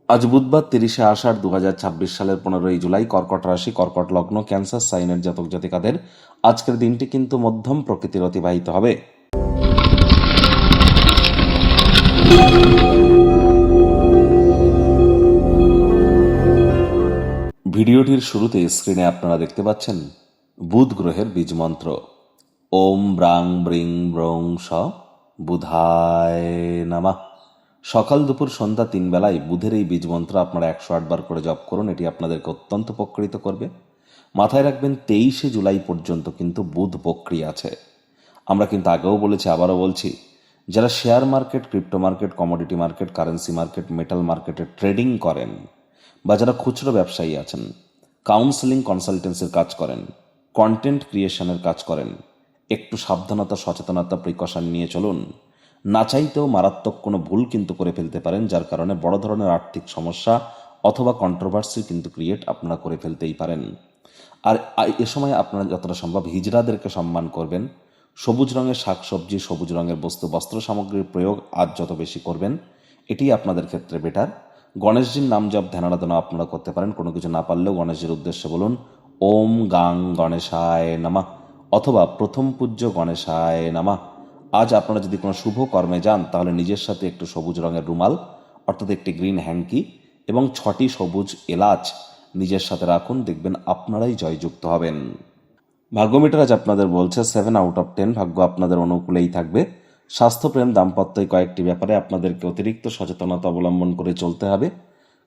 আজ বুধবার 30শে আষাঢ় 2026 সালের 15ই জুলাই। কর্কট রাশি, কর্কট লগ্ন, ক্যান্সার সাইনের জাতক জাতিকাদের আজকের দিনটি কিন্তু মধ্যম প্রকৃতির অতিবাহিত হবে। ভিডিওটির শুরুতে স্ক্রিনে আপনারা দেখতে পাচ্ছেন বুধ গ্রহের বীজ মন্ত্র। ওম ব্রাং ব্রিং ব্রং স বুধায় নমঃ। সকাল দুপুর সন্ধ্যা 3 বেলায় বুধের এই বীজ মন্ত্র আপনারা 108 বার করে জপ করুন। এটি আপনাদেরকে অত্যন্ত উপকৃত করবে। মাথায় রাখবেন 23শে জুলাই পর্যন্ত কিন্তু বুধ বক্রী আছে। আমরা কিন্তু আগেও বলেছি, আবারও বলছি, যারা share market, crypto market, commodity market, currency market, metal মার্কেটে ট্রেডিং করেন, বা যারা খুচরো ব্যবসায়ী আছেন, কাউন্সেলিং কনসালটেন্সির কাজ করেন, কন্টেন্ট ক্রিয়েশনের কাজ করেন, একটু সাবধানতা, সচেতনতা, প্রিকশন নিয়ে চলুন। না চাইতেও মারাত্মক কোনো ভুল কিন্তু করে ফেলতে পারেন, যার কারণে বড় ধরনের আর্থিক সমস্যা অথবা কন্ট্রোভার্সি কিন্তু ক্রিয়েট আপনারা করে ফেলতেই পারেন। আর এ সময় আপনারা যতটা সম্ভব হিজড়াদেরকে সম্মান করবেন। সবুজ রঙের শাকসবজি, সবুজ রঙের বস্তু, বস্ত্র সামগ্রীর প্রয়োগ আজ যত বেশি করবেন, এটি আপনাদের ক্ষেত্রে বেটার। গণেশজির নাম জপ, ধ্যান আরাধনা আপনারা করতে পারেন। কোনো কিছু না পারলেও গণেশজির উদ্দেশ্যে বলুন ওম গাং গণেশায় নমঃ, অথবা প্রথম পূজ্য গণেশায় নমঃ। আজ আপনারা যদি কোনো শুভ কর্মে যান, তাহলে নিজের সাথে একটু সবুজ রঙের রুমাল, অর্থাৎ একটি গ্রিন হ্যাঙ্কি এবং 6টি সবুজ এলাচ নিজের সাথে রাখুন। দেখবেন আপনারাই জয়যুক্ত হবেন। ভাগ্যমিটার আজ আপনাদের বলছে 7 আউট অফ 10। ভাগ্য আপনাদের অনুকূলেই থাকবে। স্বাস্থ্যপ্রেম, দাম্পত্য, কয়েকটি ব্যাপারে আপনাদেরকে অতিরিক্ত সচেতনতা অবলম্বন করে চলতে হবে।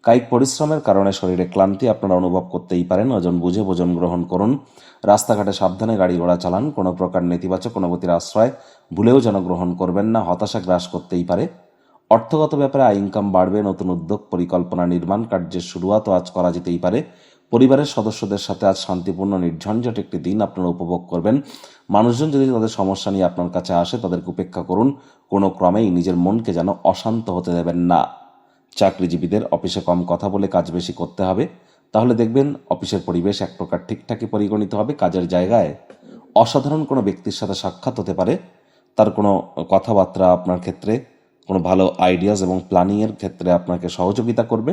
কায়িক পরিশ্রমের কারণে শরীরে ক্লান্তি আপনারা অনুভব করতেই পারেন। ওজন বুঝে ভোজন গ্রহণ করুন। রাস্তাঘাটে সাবধানে গাড়ি ঘোড়া চালান। কোনো প্রকার নেতিবাচক অনুভূতির আশ্রয় ভুলেও যেন গ্রহণ করবেন না, হতাশা গ্রাস করতেই পারে। অর্থগত ব্যাপারে আয় ইনকাম বাড়বে। নতুন উদ্যোগ, পরিকল্পনা, নির্মাণ কার্যের শুরুয়াতও আজ করা যেতেই পারে। পরিবারের সদস্যদের সাথে আজ শান্তিপূর্ণ নির্ঝঞ্ঝট একটি দিন আপনারা উপভোগ করবেন। মানুষজন যদি তাদের সমস্যা নিয়ে আপনার কাছে আসে, তাদেরকে উপেক্ষা করুন। কোনো ক্রমেই নিজের মনকে যেন অশান্ত হতে দেবেন না। চাকরিজীবীদের অফিসে কম কথা বলে কাজ বেশি করতে হবে, তাহলে দেখবেন অফিসের পরিবেশ এক প্রকার ঠিকঠাকই পরিগণিত হবে। কাজের জায়গায় অসাধারণ কোনো ব্যক্তির সাথে সাক্ষাৎ হতে পারে। তার কোনো কথাবার্তা আপনার ক্ষেত্রে কোনো ভালো আইডিয়াস এবং প্ল্যানিংয়ের ক্ষেত্রে আপনাকে সহযোগিতা করবে।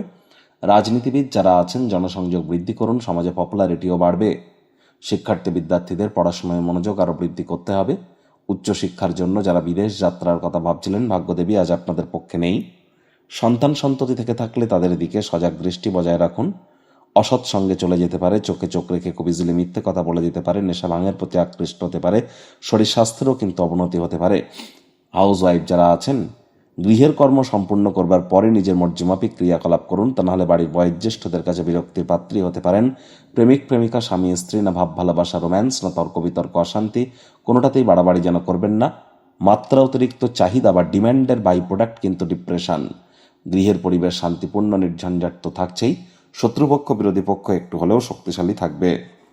রাজনীতিবিদ যারা আছেন, জনসংযোগ বৃদ্ধি করুন। সমাজে পপুলারিটিও বাড়বে। শিক্ষার্থী বিদ্যার্থীদের পড়াশোনায় মনোযোগ আরও বৃদ্ধি করতে হবে। উচ্চশিক্ষার জন্য যারা বিদেশ যাত্রার কথা ভাবছিলেন, ভাগ্যদেবী আজ আপনাদের পক্ষে নেই। সন্তান সন্ততি থেকে থাকলে তাদের দিকে সজাগ দৃষ্টি বজায় রাখুন। অসৎ সঙ্গে চলে যেতে পারে। চোখে চোখ রেখে খুব ইজিলি মিথ্যে কথা বলে দিতে পারে। নেশা ভাঙের প্রতি আকৃষ্ট হতে পারে। শরীর স্বাস্থ্যেরও কিন্তু অবনতি হতে পারে। হাউস ওয়াইফ যারা আছেন, গৃহের কর্ম সম্পূর্ণ করবার পরে নিজের মর্যামাফিক ক্রিয়াকলাপ করুন, তা নাহলে বাড়ির বয়োজ্যেষ্ঠদের কাছে বিরক্তির পাত্রী হতে পারেন। প্রেমিক প্রেমিকা, স্বামী স্ত্রী, না ভাব ভালোবাসা, রোম্যান্স, না তর্ক বিতর্ক, অশান্তি, কোনোটাতেই বাড়াবাড়ি যেন করবেন না। মাত্রা অতিরিক্ত চাহিদা বা ডিম্যান্ডের বাই প্রোডাক্ট কিন্তু ডিপ্রেশন। গৃহের পরিবেশ শান্তিপূর্ণ, নির্ঝঞ্ঝাট তো থাকছেই। শত্রুপক্ষ, বিরোধী পক্ষ একটু হলেও শক্তিশালী থাকবে।